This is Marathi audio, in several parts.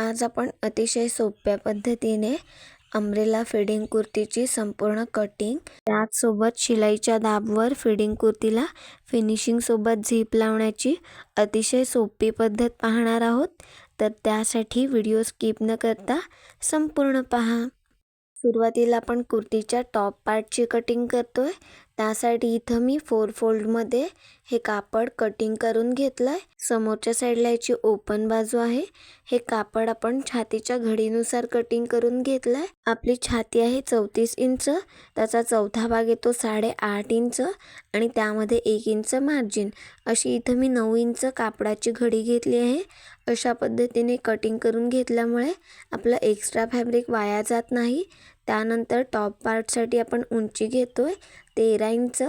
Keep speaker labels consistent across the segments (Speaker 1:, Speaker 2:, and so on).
Speaker 1: आज आपण अतिशय सोप्या पद्धतीने अम्ब्रेला फिडिंग कुर्तीची संपूर्ण कटिंग, त्याचसोबत शिलाईच्या दाबवर फिडिंग कुर्तीला फिनिशिंग सोबत झीप लावण्याची अतिशय सोपी पद्धत पाहणार आहोत। तर त्यासाठी व्हिडिओ स्किप न करता संपूर्ण पहा। सुरुवातीला आपण कुर्तीच्या टॉप पार्टची कटिंग करतोय। त्यासाठी इथं मी 4 फोल्डमध्ये हे कापड कटिंग करून घेतलंय। समोरच्या साईडला याची ओपन बाजू आहे। हे कापड आपण छातीच्या घडीनुसार कटिंग करून घेतलंय। आपली छाती आहे 34 इंच, त्याचा चौथा भाग येतो 8.5 इंच आणि त्यामध्ये 1 इंच मार्जिन, अशी इथं मी 9 इंच कापडाची घडी घेतली आहे। अशा पद्धतीने कटिंग करून घेतल्यामुळे आपलं एक्स्ट्रा फॅब्रिक वाया जात नाही। त्यानंतर टॉप पार्टसाठी आपण उंची घेतोय 13 इंच,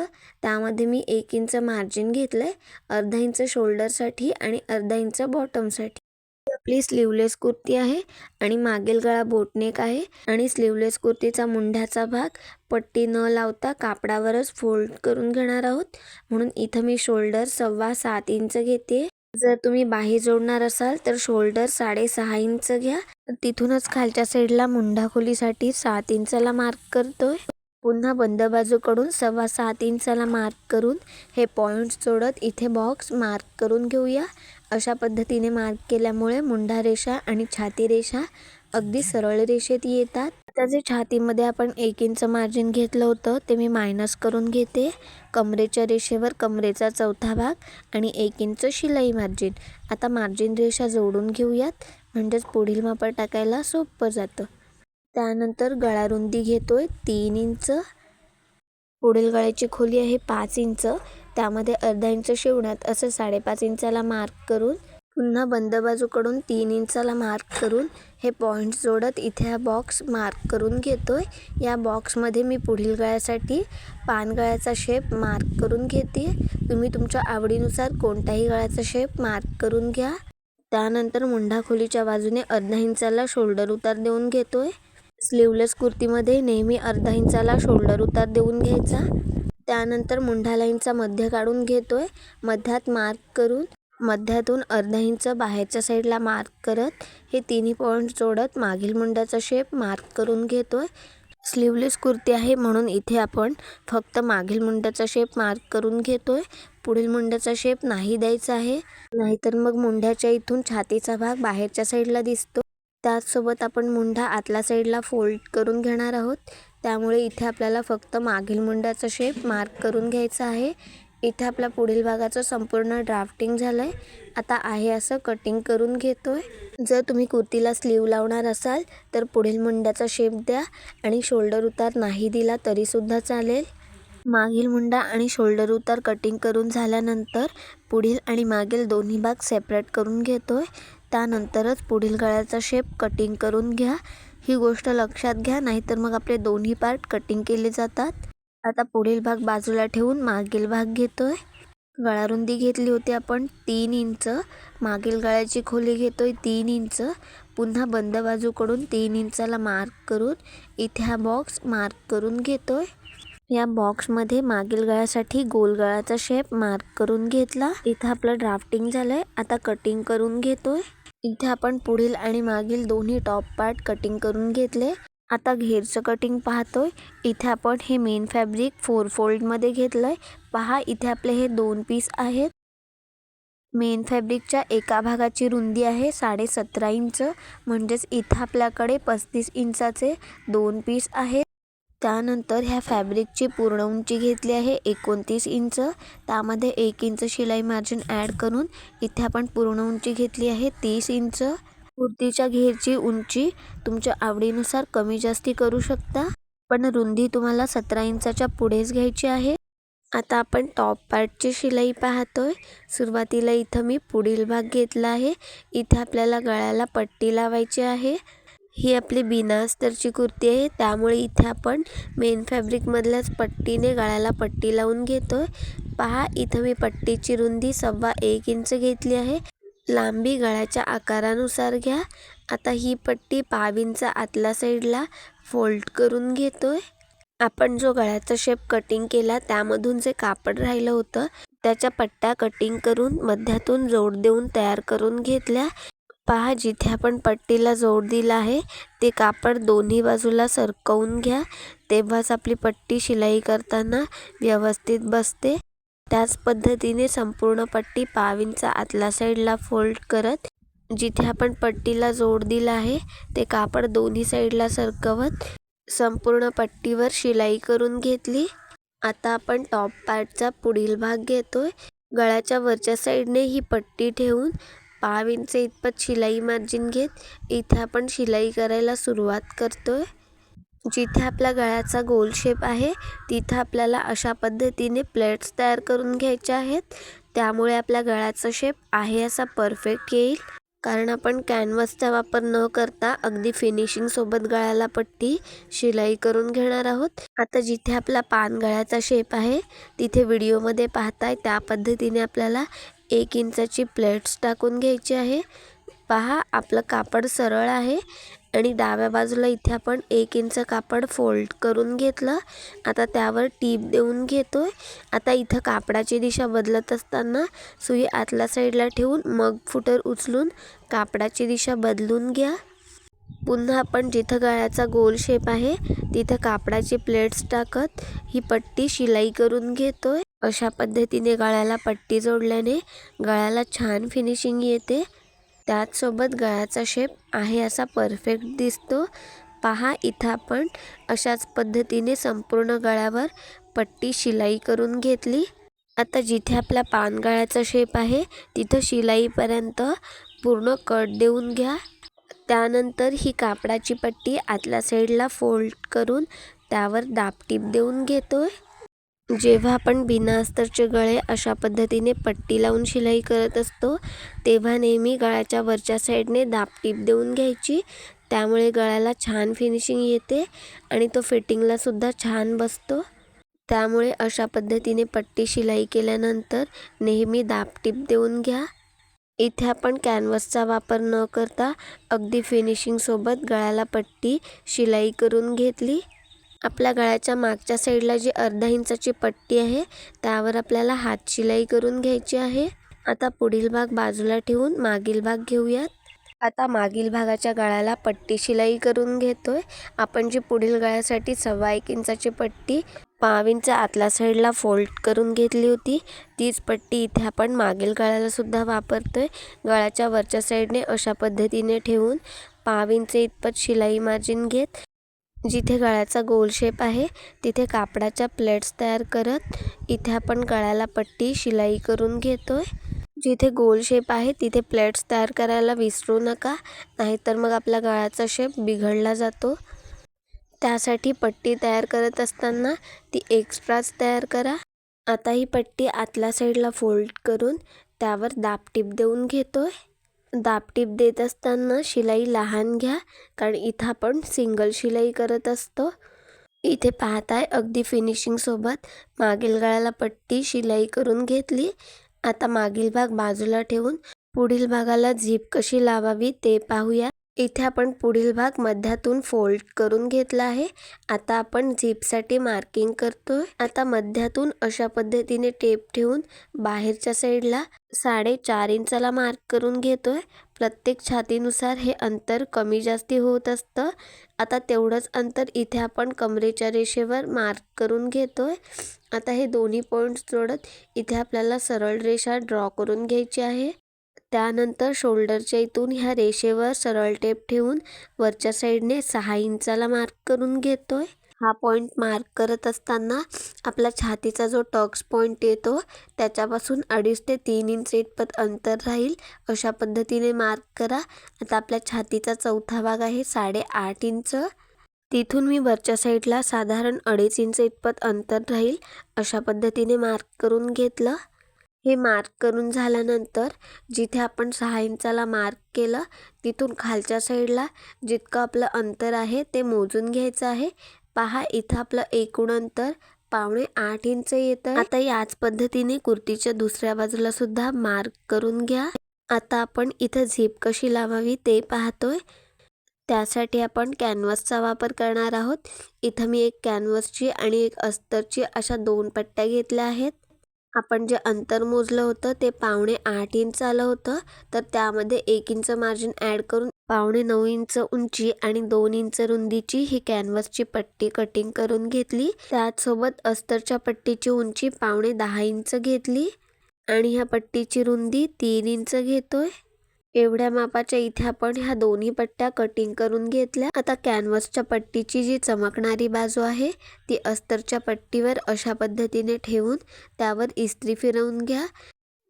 Speaker 1: त्यामध्ये मी 1 इंच मार्जिन घेतलंय, अर्धा इंच शोल्डरसाठी आणि अर्धा इंच बॉटमसाठी। आपली स्लीवलेस कुर्ती आहे आणि मागील गळा बोटनेक आहे आणि स्लीवलेस कुर्तीचा मुंढ्याचा भाग पट्टी न लावता कापडावरच फोल्ड करून घेणार आहोत, म्हणून इथं मी शोल्डर 7.25 इंच घेते। जर तुम्ही बाही जोडणार असाल तर शोल्डर 6.5 इंच घ्या। तिथूनच खालच्या साईडला मुंढा खोलीसाठी 7 इंचाला मार्क करतोय। पुन्हा बंद बाजूकडून 7.25 इंचाला मार्क करून हे पॉइंट्स जोडत इथे बॉक्स मार्क करून घेऊया। अशा पद्धतीने मार्क केल्यामुळे मुंढा रेषा आणि छाती रेषा अगदी सरळ रेषेत येतात। आता जे छातीमध्ये आपण 1 इंच मार्जिन घेतलं होतं ते मी मायनस करून घेते। कमरेच्या रेषेवर कमरेचा चौथा भाग आणि 1 इंच शिलाई मार्जिन। आता मार्जिन रेषा जोडून घेऊयात, म्हणजेच पुढील माप टाकायला सोपं जातं। त्यानंतर गळा रुंदी घेतोय 3 इंच, पुढील गळ्याची खोली आहे 5 इंच, त्यामध्ये अर्धा इंच शिवण्यात असं 5.5 इंचाला मार्क करून पुन्हा बंद बाजूकडून 3 इंचाला मार्क करून हे पॉइंट जोडत इथे हा बॉक्स मार्क करून घेतोय। या बॉक्समध्ये मी पुढील गळ्यासाठी पान गळ्याचा शेप मार्क करून घेते। तुम्ही तुमच्या आवडीनुसार कोणताही गळ्याचा शेप मार्क करून घ्या। त्यानंतर मुंढा खोलीच्या बाजूने अर्धा इंचाला शोल्डर उतार देऊन घेतोय। स्लीवलेस कुर्तीमध्ये नेहमी अर्धा इंचाला शोल्डर उतार देऊन घ्यायचा। त्यानंतर मुंढा लाईनचा मध्य काढून घेतोय, मध्यात मार्क करून मध्यातून अर्धा इंच बाहेरच्या साईडला मार्क करत हे तिन्ही पॉइंट जोडत मागील मुंड्याचा शेप मार्क करून घेतोय। स्लीवलेस कुर्ती आहे म्हणून इथे आपण फक्त मागील मुंड्याचा शेप मार्क करून घेतोय, पुढील मुंड्याचा शेप नाही द्यायचा आहे, नाहीतर मग मुंढ्याच्या इथून छातीचा भाग बाहेरच्या साईडला दिसतो। त्याचसोबत आपण मुंढा आतल्या साईडला फोल्ड करून घेणार आहोत, त्यामुळे इथे आपल्याला फक्त मागील मुंड्याचा शेप मार्क करून घ्यायचा आहे। इथे आपल्या पुढील भागाचं संपूर्ण ड्राफ्टिंग झालंय। आता आहे असं कटिंग करून घेतोय। जर तुम्ही कुर्तीला स्लीव लावणार असाल तर पुढील मुंड्याचा शेप द्या आणि शोल्डर उतार नाही दिला तरी सुद्धा चालेल। मागील मुंडा आणि शोल्डर उतार कटिंग करून झाल्यानंतर पुढील आणि मागील दोन्ही भाग सेपरेट करून घेतोय। त्यानंतरच पुढील गळ्याचा शेप कटिंग करून घ्या। ही गोष्ट लक्षात घ्या, नाहीतर मग आपले दोन्ही पार्ट कटिंग केले जातात। आता पुढील भाग बाजूला ठेवून मागील भाग घेतोय। गळा रुंदी घेतली होती आपण 3 इंच, मागील गळ्याची खोली घेतोय 3 इंच, पुन्हा बंद बाजूकडून 3 इंचाला मार्क करून इथे हा बॉक्स मार्क करून घेतोय। या बॉक्समध्ये मागील गळ्यासाठी गोल गळ्याचा शेप मार्क करून घेतला। इथं आपलं ड्राफ्टिंग झालंय, आता कटिंग करून घेतोय। इथे आपण पुढील आणि मागील दोन्ही टॉप पार्ट कटिंग करून घेतले। आता घेरचं कटिंग पाहतोय। इथे आपण हे मेन फॅब्रिक 4 फोल्डमध्ये घेतलंय। पहा इथे आपले हे 2 पीस आहेत। मेन फॅब्रिकच्या एका भागाची रुंदी आहे 17.5 इंच, म्हणजेच इथं आपल्याकडे 35 इंचाचे 2 पीस आहेत। त्यानंतर ह्या फॅब्रिकची पूर्ण उंची घेतली आहे 29 इंच, त्यामध्ये 1 इंच शिलाई मार्जिन ॲड करून इथे आपण पूर्ण उंची घेतली आहे 30 इंच। कुर्तीच्या घेरची उंची तुमच्या आवडीनुसार कमी जास्ती करू शकता, पण रुंदी तुम्हाला 17 इंचाच्या पुढेच घ्यायची आहे। आता आपण टॉप पार्टची शिलाई पाहतोय। सुरुवातीला इथं मी पुढील भाग घेतला आहे। इथे आपल्याला गळ्याला पट्टी लावायची आहे। ही आपली बिना अस्तरची कुर्ती आहे, त्यामुळे इथे आपण मेन फॅब्रिकमधल्याच पट्टीने गळ्याला पट्टी लावून घेतोय। पहा इथं मी पट्टीची रुंदी 1.25 इंच घेतली आहे। लांबी गळ्याच्या आकारानुसार घ्या। आता ही पट्टी पाव इंच आतल्या साईडला फोल्ड करून घेतोय। आपण जो गळ्याचा शेप कटिंग केला त्यामधून जे कापड राहिलं होतं त्याच्या पट्ट्या कटिंग करून मध्यातून जोड देऊन तयार करून घेतल्या। पहा जिथे आपण पट्टीला जोड दिला आहे ते कापड दोन्ही बाजूला सरकवून घ्या, तेव्हाच आपली पट्टी शिलाई करताना व्यवस्थित बसते। त्याच पद्धतीने संपूर्ण पट्टी पाव इंच आतल्या साईडला फोल्ड करत जिथे आपण पट्टीला जोड दिला आहे ते कापड दोन्ही साईडला सरकवत संपूर्ण पट्टीवर शिलाई करून घेतली। आता आपण टॉप पार्टचा पुढील भाग घेतोय। गळ्याच्या वरच्या साईडने ही पट्टी ठेवून पाव इंच इतपत शिलाई मार्जिन घेत इथे आपण शिलाई करायला सुरुवात करतोय। जिथे आपल्या गळ्याचा गोल शेप आहे तिथे आपल्याला अशा पद्धतीने प्लेट्स तयार करून घ्यायच्या आहेत, त्यामुळे आपल्या गळ्याचा शेप आहे असा परफेक्ट येईल। कारण आपण कॅनव्हासचा वापर न करता अगदी फिनिशिंग सोबत गळ्याला पट्टी शिलाई करून घेणार आहोत। आता जिथे आपला पान गळ्याचा शेप आहे तिथे व्हिडिओमध्ये पाहताय त्या पद्धतीने आपल्याला 1 इंचाची प्लेट्स टाकून घ्यायची आहे। पहा आपलं कापड सरळ आहे आणि डाव्या बाजूला इथे आपण 1 इंच कापड फोल्ड करून घेतलं। आता त्यावर टीप देऊन घेतोय। आता इथं कापडाची दिशा बदलत असताना सुई आतल्या साईडला ठेवून मग फुटर उचलून कापडाची दिशा बदलून घ्या। पुन्हा आपण जिथं गळ्याचा गोल शेप आहे तिथं कापडाची प्लेट्स टाकत ही पट्टी शिलाई करून घेतोय। अशा पद्धतीने गळ्याला पट्टी जोडल्याने गळ्याला छान फिनिशिंग येते, त्याचसोबत गळ्याचा शेप आहे असा परफेक्ट दिसतो। पहा इथं आपण अशाच पद्धतीने संपूर्ण गळ्यावर पट्टी शिलाई करून घेतली। आता जिथे आपला पान गळ्याचा शेप आहे तिथं शिलाईपर्यंत पूर्ण कट देऊन घ्या। त्यानंतर ही कापडाची पट्टी आतल्या साईडला फोल्ड करून त्यावर दाबटीप देऊन घेतोय। जेव्हा आपण बिना अस्तरचे गळे अशा पद्धतीने पट्टी लावून शिलाई करत असतो तेव्हा नेहमी गळ्याच्या वरच्या साईडने दाबटीप देऊन घ्यायची, त्यामुळे गळ्याला छान फिनिशिंग येते आणि तो फिटिंगला सुद्धा छान बसतो। त्यामुळे अशा पद्धतीने पट्टी शिलाई केल्यानंतर नेहमी दाबटीप देऊन घ्या। इथे आपण कॅनव्हासचा वापर न करता अगदी फिनिशिंग सोबत गळ्याला पट्टी शिलाई करून घेतली। आपल्या गळ्याच्या मागच्या साईडला जी अर्धा इंचाची पट्टी आहे त्यावर आपल्याला हात शिलाई करून घ्यायची आहे। आता पुढील भाग बाजूला ठेवून मागील भाग घेऊयात। आता मागील भागाच्या गळ्याला पट्टी शिलाई करून घेतोय। आपण जी पुढील गळ्यासाठी 1.25 इंचाची पट्टी पाव इंच आतल्या साईडला फोल्ड करून घेतली होती तीच पट्टी इथे आपण मागील गळ्याला सुद्धा वापरतोय। गळ्याच्या वरच्या साईडने अशा पद्धतीने ठेवून पाव इंच इतपत शिलाई मार्जिन घेत जिथे गळ्याचा गोल शेप आहे तिथे कापडाच्या प्लेट्स तयार करत इथे आपण गळ्याला पट्टी शिलाई करून घेतोय। जिथे गोल शेप आहे तिथे प्लेट्स तयार करायला विसरू नका, नाहीतर मग आपला गळ्याचा शेप बिघडला जातो। त्यासाठी पट्टी तयार करत असताना ती एक्स्ट्राच तयार करा। आता ही पट्टी आतल्या साईडला फोल्ड करून त्यावर दाबटीप देऊन घेतोय। दाबटीप देत असताना शिलाई लहान घ्या, कारण इथं आपण सिंगल शिलाई करत असतो। इथे पाहताय अगदी फिनिशिंग सोबत मागील गळ्याला पट्टी शिलाई करून घेतली। आता मागील भाग बाजूला ठेवून पुढील भागाला झीप कशी लावावी ते पाहूया। इथे आपण पुढील भाग मध्यातून फोल्ड करून घेतला आहे। आता आपण झीपसाठी मार्किंग करतोय। आता मध्यातून अशा पद्धतीने टेप ठेवून बाहेरच्या साईडला 4.5 इंचाला मार्क करून घेतोय। प्रत्येक छातीनुसार हे अंतर कमी जास्ती होत असतं। आता तेवढंच अंतर इथे आपण कमरेच्या रेषेवर मार्क करून घेतोय। आता हे दोन्ही पॉइंट्स जोडत इथे आपल्याला सरळ रेषा ड्रॉ करून घ्यायची आहे। त्यानंतर शोल्डरच्या इथून ह्या रेषेवर सरळ टेप ठेवून वरच्या साईडने 6 इंचाला मार्क करून घेतोय। हा पॉइंट मार्क करत असताना आपला छातीचा जो टक्स पॉइंट येतो त्याच्यापासून 2.5 ते 3 इंच इतपत अंतर राहील अशा पद्धतीने मार्क करा। आता आपल्या छातीचा चौथा भाग आहे 8.5 इंच, तिथून मी वरच्या साईडला साधारण 2.5 इंच इतपत अंतर राहील अशा पद्धतीने मार्क करून घेतलं। हे मार्क करून झाल्यानंतर जिथे आपण 6 इंचाला मार्क केलं तिथून खालच्या साईडला जितकं आपलं अंतर आहे ते मोजून घ्यायचं आहे। पहा इथं आपलं एकूण अंतर 7.5 इंच येतं। आता याच पद्धतीने कुर्तीच्या दुसऱ्या बाजूला सुद्धा मार्क करून घ्या। आता आपण इथं झीप कशी लावावी ते पाहतोय। त्यासाठी आपण कॅनव्हासचा वापर करणार आहोत। इथं मी एक कॅनव्हासची आणि एक अस्तरची अशा 2 पट्ट्या घेतल्या आहेत। आपण जे अंतर मोजलं होतं ते 8.25 इंच आलं होतं, तर त्यामध्ये 1 इंच मार्जिन ॲड करून 8.25 इंच उंची आणि 2 इंच रुंदीची ही कॅनव्हासची पट्टी कटिंग करून घेतली. त्याचसोबत अस्तरच्या पट्टीची उंची 9.25 इंच घेतली आणि ह्या पट्टीची रुंदी 3 इंच घेतोय. एवढ्या मापाच्या इथे आपण ह्या दोन्ही पट्ट्या कटिंग करून घेतल्या. आता कॅनव्हासच्या पट्टीची जी चमकणारी बाजू आहे ती अस्तरच्या पट्टीवर अशा पद्धतीने ठेवून त्यावर इस्त्री फिरवून घ्या,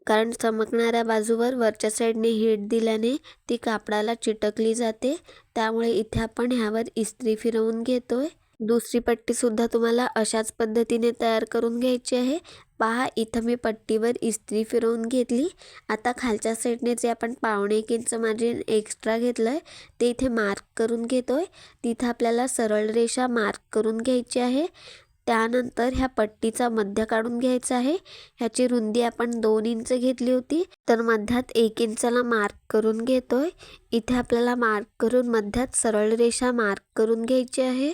Speaker 1: कारण चमकणाऱ्या बाजूवर वरच्या साईडने हीट दिल्याने ती कापडाला चिटकली जाते. त्यामुळे इथे आपण ह्यावर इस्त्री फिरवून घेतोय. दुसरी पट्टी सुद्धा तुम्हाला अशाच पद्धतीने तयार करून घ्यायची आहे. पहा, इथं मी पट्टीवर इस्त्री फिरवून घेतली. आता खालच्या साईडने जे आपण 1.25 इंच मार्जिन एक्स्ट्रा घेतलंय ते इथे मार्क करून घेतोय. तिथं आपल्याला सरळ रेषा मार्क करून घ्यायची आहे. त्यानंतर ह्या पट्टीचा मध्य काढून घ्यायचा आहे. ह्याची रुंदी आपण 2 इंच घेतली होती, तर मध्यात 1 इंचाला मार्क करून घेतोय. इथे आपल्याला मार्क करून मध्यात सरळ रेषा मार्क करून घ्यायची आहे.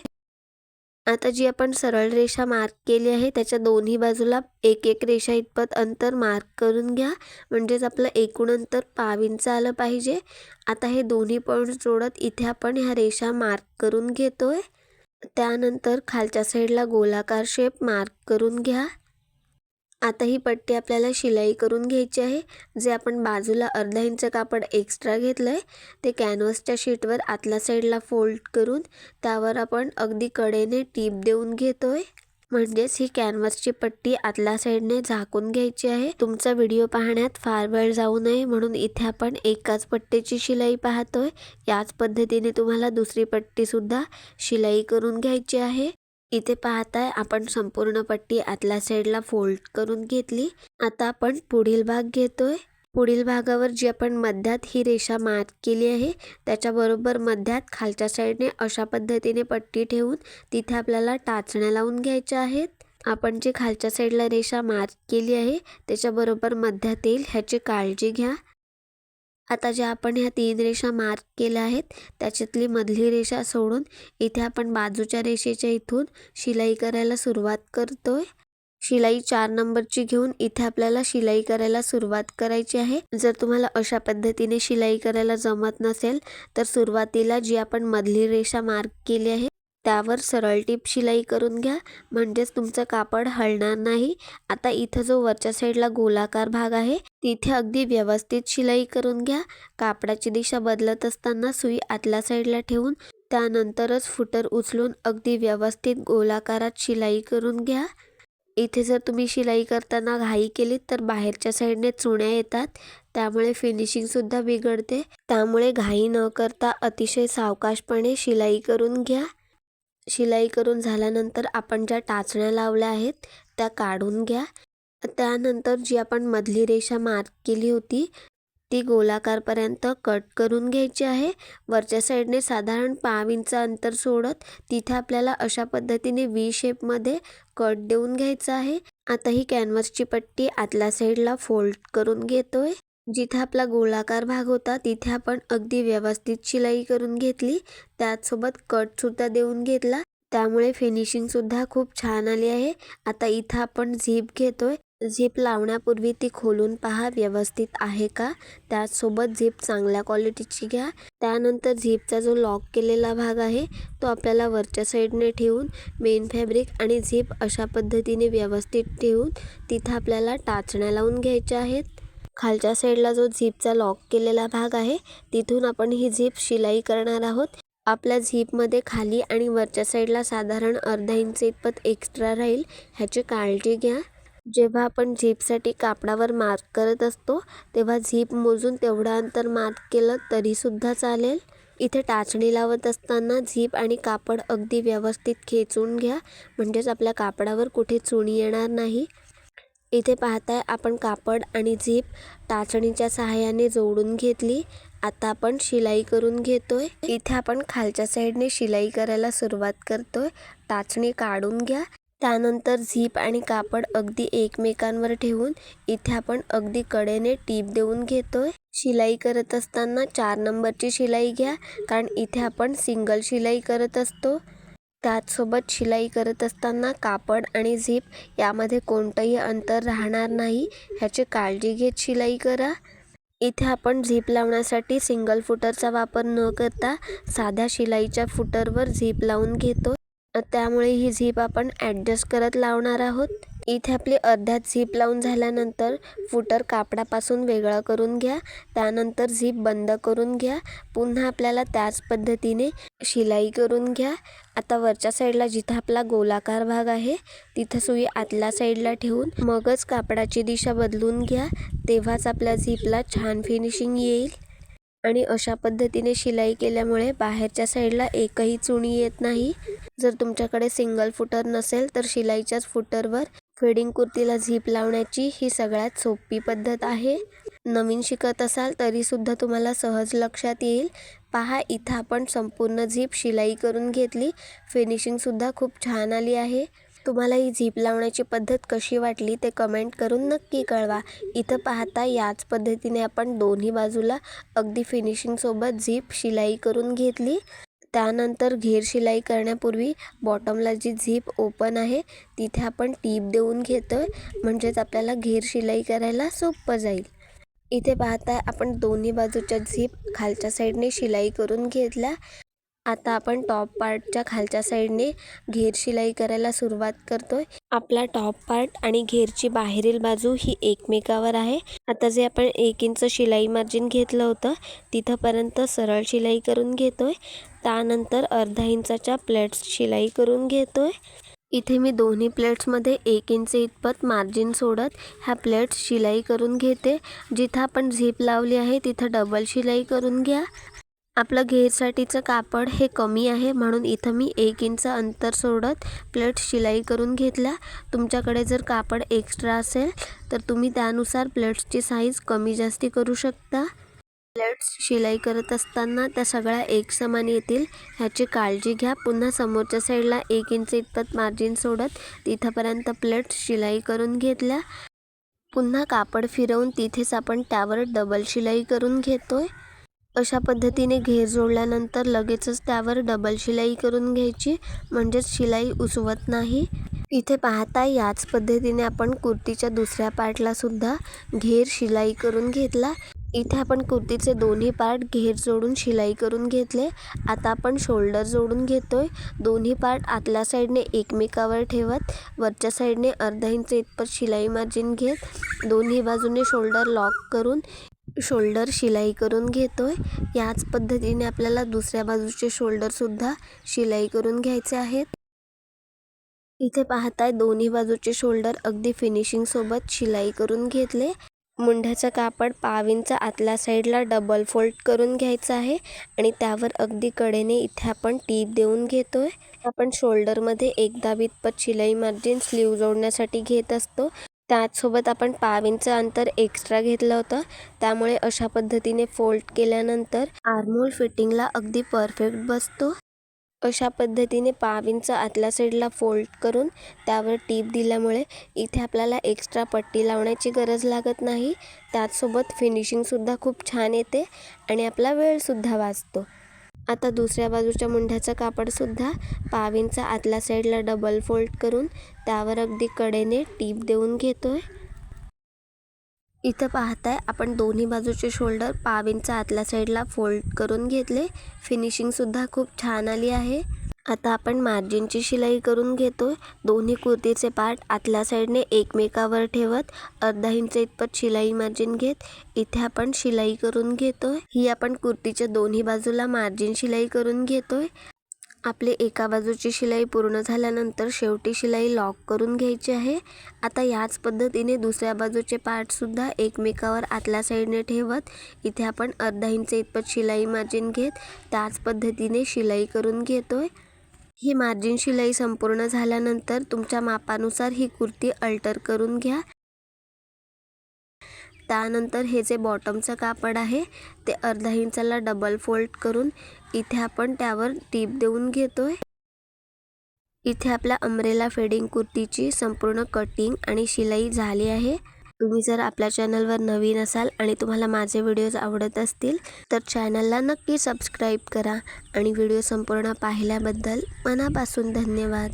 Speaker 1: आता जी आपण सरळ रेषा मार्क केली आहे त्याच्या दोन्ही बाजूला 1-1 रेषा इतपत अंतर मार्क करून घ्या, म्हणजेच आपलं एकूण अंतर 1/2 इंच आलं पाहिजे. आता हे दोन्ही पॉईंट्स जोडत इथे आपण ह्या रेषा मार्क करून घेतोय. त्यानंतर खालच्या साईडला गोलाकार शेप मार्क करून घ्या. आता ही पट्टी आपल्याला शिलाई करून घ्यायची आहे. जे आपण बाजूला अर्धा इंच कापड एक्स्ट्रा घेतलंय ते कॅनव्हासच्या शीटवर आतल्या साईडला फोल्ड करून त्यावर आपण अगदी कडेने टीप देऊन घेतोय, म्हणजेच ही कॅनव्हासची पट्टी आतल्या साईडने झाकून घ्यायची आहे. तुमचा व्हिडिओ पाहण्यात फार वेळ जाऊ नये म्हणून इथे आपण एकाच पट्टीची शिलाई पाहतोय. याच पद्धतीने तुम्हाला दुसरी पट्टी सुद्धा शिलाई करून घ्यायची आहे. इथे पाहताय आपण संपूर्ण पट्टी आतल्या साईडला फोल्ड करून घेतली. आता आपण पुढील भाग घेतोय. पुढील भागावर जी आपण मध्यात ही रेषा मार्क केली आहे त्याच्याबरोबर मध्यात खालच्या साईडने अशा पद्धतीने पट्टी ठेवून तिथे आपल्याला टाचण्या लावून घ्यायच्या आहेत. आपण जी खालच्या साईडला रेषा मार्क केली आहे त्याच्याबरोबर मध्यात येईल ह्याची काळजी घ्या. आता ज्या आपण ह्या 3 रेषा मार्क केल्या आहेत त्याच्यातली मधली रेषा सोडून इथे आपण बाजूच्या रेषेच्या इथून शिलाई करायला सुरुवात करतोय. शिलाई 4 नंबरची घेऊन इथे आपल्याला शिलाई करायला सुरुवात करायची आहे. जर तुम्हाला अशा पद्धतीने शिलाई करायला जमत नसेल तर सुरुवातीला जी आपण मधली रेषा मार्क केली आहे त्यावर सरळ टीप शिलाई करून घ्या, म्हणजेच तुमचं कापड हलणार नाही. आता इथं जो वरच्या साईडला गोलाकार भाग आहे तिथे अगदी व्यवस्थित शिलाई करून घ्या. कापडाची दिशा बदलत असताना सुई आतल्या साईडला ठेवून त्यानंतरच फुटर उचलून अगदी व्यवस्थित गोलाकारात शिलाई करून घ्या. इथे जर तुम्ही शिलाई करताना घाई केलीत तर बाहेरच्या साईडने चुण्या येतात, त्यामुळे फिनिशिंगसुद्धा बिघडते. त्यामुळे घाई न करता अतिशय सावकाशपणे शिलाई करून घ्या. शिलाई करून झाल्यानंतर आपण ज्या टाचण्या लावल्या आहेत त्या काढून घ्या. त्यानंतर जी आपण मधली रेषा मार्क केली होती ती गोलाकारपर्यंत कट करून घ्यायची आहे. वरच्या साईडने साधारण 1/2 इंच अंतर सोडत तिथे आपल्याला अशा पद्धतीने व्ही शेपमध्ये कट देऊन घ्यायचा आहे. आता ही कॅनव्हासची पट्टी आतल्या साईडला फोल्ड करून घेतोय. जिथे आपला गोलाकार भाग होता तिथे आपण अगदी व्यवस्थित शिलाई करून घेतली. त्याचसोबत कटसुद्धा देऊन घेतला, त्यामुळे फिनिशिंगसुद्धा खूप छान आली आहे. आता इथं आपण झीप घेतोय. झीप लावण्यापूर्वी ती खोलून पहा व्यवस्थित आहे का. त्याचसोबत झीप चांगल्या क्वालिटीची घ्या. त्यानंतर झीपचा जो लॉक केलेला भाग आहे तो आपल्याला वरच्या साईडने ठेवून मेन फॅब्रिक आणि झीप अशा पद्धतीने व्यवस्थित ठेवून तिथं आपल्याला टाचण्या लावून घ्यायच्या आहेत. खालच्या साईडला जो झीपचा लॉक केलेला भाग आहे तिथून आपण ही झीप शिलाई करणार आहोत. आपल्या झीपमध्ये खाली आणि वरच्या साईडला साधारण अर्धा इंच इतपत एक्स्ट्रा राहील, ह्याची काळजी घ्या. जेव्हा आपण झीपसाठी कापडावर मार्क करत असतो तेव्हा झीप मोजून तेवढं अंतर मार्क केलं तरीसुद्धा चालेल. इथे टाचणी लावत असताना झीप आणि कापड अगदी व्यवस्थित खेचून घ्या, म्हणजेच आपल्या कापडावर कुठे चुणी येणार नाही. इथे पाहताय आपण कापड आणि झीप टाचणीच्या सहाय्याने जोडून घेतली. आता आपण शिलाई करून घेतोय. इथे आपण खालच्या साईडने शिलाई करायला सुरुवात करतोय. टाचणी काढून घ्या. त्यानंतर झीप आणि कापड अगदी एकमेकांवर ठेवून इथे आपण अगदी कडेने टीप देऊन घेतोय. शिलाई करत असताना 4 नंबरची शिलाई घ्या, कारण इथे आपण सिंगल शिलाई करत असतो. त्याचसोबत शिलाई करत असताना कापड आणि झीप यामध्ये कोणतंही अंतर राहणार नाही ह्याची काळजी घेत शिलाई करा. इथे आपण झीप लावण्यासाठी सिंगल फुटरचा वापर न करता साध्या शिलाईच्या फुटरवर झीप लावून घेतो. त्यामुळे ही झीप आपण ॲडजस्ट करत लावणार आहोत. इथे आपली अर्ध्यात झीप लावून झाल्यानंतर फुटर कापडापासून वेगळं करून घ्या. त्यानंतर झीप बंद करून घ्या. पुन्हा आपल्याला त्याच पद्धतीने शिलाई करून घ्या. आता वरच्या साईडला जिथं आपला गोलाकार भाग आहे तिथं सुई आतल्या साईडला ठेवून मगच कापडाची दिशा बदलून घ्या. तेव्हाच आपल्या झीपला छान फिनिशिंग येईल. आणि अशा पद्धतीने शिलाई केल्यामुळे बाहेरच्या साईडला एकही चुणी येत नाही. जर तुमच्याकडे सिंगल फुटर नसेल तर शिलाईच्याच फुटरवर फिडिंग कुर्तीला झीप लावण्याची ही सगळ्यात सोपी पद्धत आहे. नवीन शिकत असाल तरीसुद्धा तुम्हाला सहज लक्षात येईल. पहा, इथं आपण संपूर्ण झीप शिलाई करून घेतली. फिनिशिंगसुद्धा खूप छान आली आहे. तुम्हाला ही झीप लावण्याची पद्धत कशी वाटली ते कमेंट करून नक्की कळवा. इथं पाहता याच पद्धतीने आपण दोन्ही बाजूला अगदी फिनिशिंगसोबत झीप शिलाई करून घेतली. त्यानंतर घेर शिलाई करण्यापूर्वी बॉटमला जी झीप ओपन आहे तिथे आपण टीप देऊन घेतोय, म्हणजेच आपल्याला घेर शिलाई करायला सोपं जाईल. इथे पाहताय आपण दोन्ही बाजूच्या झीप खालच्या साईडने शिलाई करून घेतल्या. आता आपण टॉप पार्टच्या खालच्या साईडने घेर शिलाई करायला सुरुवात करतोय. आपला टॉप पार्ट आणि घेरची बाहेरील बाजू ही एकमेकावर आहे. आता जे आपण 1 इंच शिलाई मार्जिन घेतलं होतं तिथंपर्यंत सरळ शिलाई करून घेतोय. त्यानंतर अर्धा इंचाच्या प्लेट्स शिलाई करून घेतोय. इथे मी दोन्ही प्लेट्समध्ये 1 इंच इतपत मार्जिन सोडत ह्या प्लेट्स शिलाई करून घेते. जिथं आपण झीप लावली आहे तिथं डबल शिलाई करून घ्या. आपलं घेरसाठीचं कापड हे कमी आहे म्हणून इथं मी 1 इंच अंतर सोडत प्लेट्स शिलाई करून घेतल्या. तुमच्याकडे जर कापड एक्स्ट्रा असेल तर तुम्ही त्यानुसार प्लेट्सची साईज कमी जास्ती करू शकता. प्लेट्स शिलाई करत असताना त्या सगळ्या एक समान येतील ह्याची काळजी घ्या. पुन्हा समोरच्या साईडला 1 इंच इतपत मार्जिन सोडत तिथंपर्यंत प्लेट्स शिलाई करून घेतल्या. पुन्हा कापड फिरवून तिथेच आपण त्यावर डबल शिलाई करून घेतोय. अशा पद्धतीने घेर जोडल्यानंतर लगेचच त्यावर डबल शिलाई करून घ्यायची, म्हणजेच शिलाई उसवत नाही. इथे पाहता याच पद्धतीने आपण कुर्तीच्या दुसऱ्या पार्टला सुद्धा घेर शिलाई करून घेतला. इथे आपण कुर्तीचे दोन्ही पार्ट घेर जोडून शिलाई करून घेतले. आता आपण शोल्डर जोडून घेतोय. दोन्ही पार्ट आतल्या साईडने एकमेकावर ठेवत वरच्या साईडने अर्धा इंच इतपत शिलाई मार्जिन घेत दोन्ही बाजूने शोल्डर लॉक करून शोल्डर शिलाई करून घेतोय. याच पद्धतीने आपल्याला दुसऱ्या बाजूचे शोल्डर सुद्धा शिलाई करून घ्यायचे आहेत. इथे पाहताय दोन्ही बाजूचे शोल्डर अगदी फिनिशिंग सोबत शिलाई करून घेतले. मुंढ्याचं कापड 1/2 इंच आतल्या साईडला डबल फोल्ड करून घ्यायचं आहे आणि त्यावर अगदी कडेने इथे आपण टीप देऊन घेतोय. आपण शोल्डरमध्ये 1 दाब इतपत शिलाई मार्जिन स्लीव जोडण्यासाठी घेत असतो. त्याचसोबत आपण 1/2 इंच अंतर एक्स्ट्रा घेतलं होतं. त्यामुळे अशा पद्धतीने फोल्ड केल्यानंतर आर्महोल फिटिंगला अगदी परफेक्ट बसतो. अशा पद्धतीने 1/2 इंच आतल्या साईडला फोल्ड करून त्यावर टीप दिल्यामुळे इथे आपल्याला एक्स्ट्रा पट्टी लावण्याची गरज लागत नाही. त्याचसोबत फिनिशिंगसुद्धा खूप छान येते आणि आपला वेळसुद्धा वाचतो. आता दुसऱ्या बाजूच्या मुंढ्याचं कापडसुद्धा 1/2 इंच आतल्या साईडला डबल फोल्ड करून त्यावर अगदी कडेने टीप देऊन घेतोय. इथं पाहताय आपण दोन्ही बाजूचे शोल्डर 1/2 इंच आतल्या साईडला फोल्ड करून घेतले. फिनिशिंगसुद्धा खूप छान आली आहे. आता आपण मार्जिनची शिलाई करून घेतोय. दोन्ही कुर्तीचे पार्ट आतल्या साईडने एकमेकावर ठेवत अर्धा इंच इतपत शिलाई मार्जिन घेत इथे आपण शिलाई करून घेतोय. ही आपण कुर्तीच्या दोन्ही बाजूला मार्जिन शिलाई करून घेतोय. आपली एका बाजूची शिलाई पूर्ण झाल्यानंतर शेवटी शिलाई लॉक करून घ्यायची आहे. आता याच पद्धतीने दुसऱ्या बाजूचे पार्टसुद्धा एकमेकावर आतल्या साईडने ठेवत इथे आपण अर्धा इंच इतपत शिलाई मार्जिन घेत त्याच पद्धतीने शिलाई करून घेतोय. ही मार्जिन शिलाई संपूर्ण झाल्यानंतर तुमच्या मापानुसार ही कुर्ती अल्टर करून घ्या. त्यानंतर हे जे बॉटमचं कापड आहे ते अर्धा इंचाला डबल फोल्ड करून इथे आपण त्यावर टीप देऊन घेतोय. इथे आपल्या अम्ब्रेला फिडिंग कुर्तीची संपूर्ण कटिंग आणि शिलाई झाली आहे. तुम्ही जर आपल्या चॅनलवर नवीन असाल आणि तुम्हाला माझे व्हिडिओज आवडत असतील तर चॅनलला नक्की सबस्क्राईब करा आणि व्हिडिओ संपूर्ण पाहिल्याबद्दल मनापासून धन्यवाद.